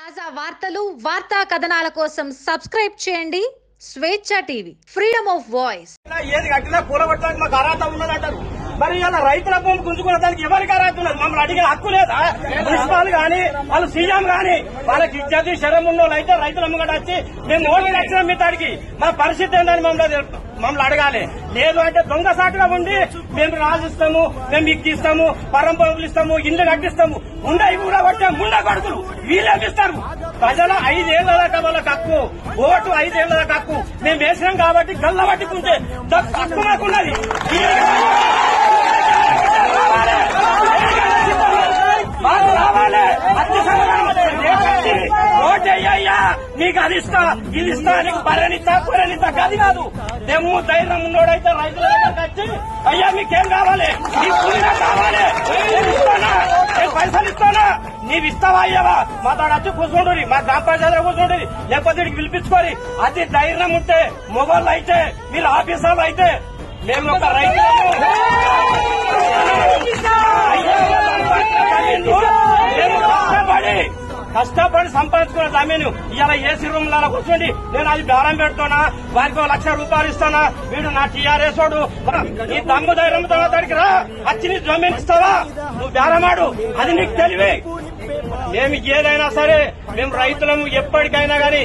తాజా వార్తలు వార్తా కథనాల కోసం సబ్స్క్రైబ్ చేయండి స్వేచ్ఛ టీవీ ఫ్రీడమ్ ఆఫ్ వాయిస్. ఏది కట్టినా కూలగొట్టడానికి మాకు అర్హత ఉన్నదంటారు. మరి ఇలా రైతుల భూమి గుంజుకున్న దానికి ఎవరికి అర్హత ఉన్నది? మమ్మల్ని అడిగే హక్కు లేదా? మున్సిపాల్ గాని వాళ్ళు సీఎం గాని వాళ్ళకి ఇచ్చేది శరం ఉన్నోళ్ళు అయితే రైతుల ముంగట వచ్చి మేము ఓట్లు వచ్చినాం మీ తాడికి మా పరిస్థితి ఏందని మమ్మల్ని అడగాలి. లేదు అంటే దొంగ సాటుగా ఉండి మేము రాసిస్తాము, మేము మీకు ఇస్తాము, పరంపరలు ఇస్తాము, ఇల్లు కట్టిస్తాము, ఉండయి కూడా కొట్టే ముండ కొడుకులు వీళ్ళేమిస్తారు. ప్రజల 5 ఏళ్ల దాకా వాళ్ళకి హక్కు, ఓటు 5 ఏళ్ల దాకా హక్కు. మేము వేసినాం కాబట్టి గల్ల పట్టుకుంటే హక్కు మాకున్నది. మాకు రావాలి ఓటయ్యా, నీకు అది ఇస్తా ఇది ఇస్తా, నీకు పరనిస్తా గది కాదు. దెమ్ము ధైర్యం ఉన్నోడైతే రైతుల దగ్గరకు వచ్చి అయ్యా మీకేం కావాలి, నీకు కూలిగా కావాలి, నేను పైసలు ఇస్తానా, నీవు ఇస్తావా అయ్యావా మా తాడు వచ్చి కూర్చుంటుంది, మా గ్రామ పంచాయతీలో కూర్చుంటుంది, లేకపోతే వీడికి పిలిపించుకొని అది ధైర్యం ఉంటే మొగోళ్ళు అయితే మీరు ఆఫీసర్లు అయితే మేము ఒక రైతులను కష్టపడి సంపాదించుకున్న జమీను ఇలా ఏసీ రూమ్ లా కూర్చోండి, నేను అది బేరం పెడుతున్నా, వారికి 1 లక్ష రూపాయలు ఇస్తానా, వీడు నా టీఆర్ఎస్ వాడు, నీ దమ్ము ధైర్యంతో అతడికి రా వచ్చి నీ జమీన్ ఇస్తావా, నువ్వు బేరమాడు, అది నీకు తెలివి. మేము ఏదైనా సరే మేము రైతులము ఎప్పటికైనా గానీ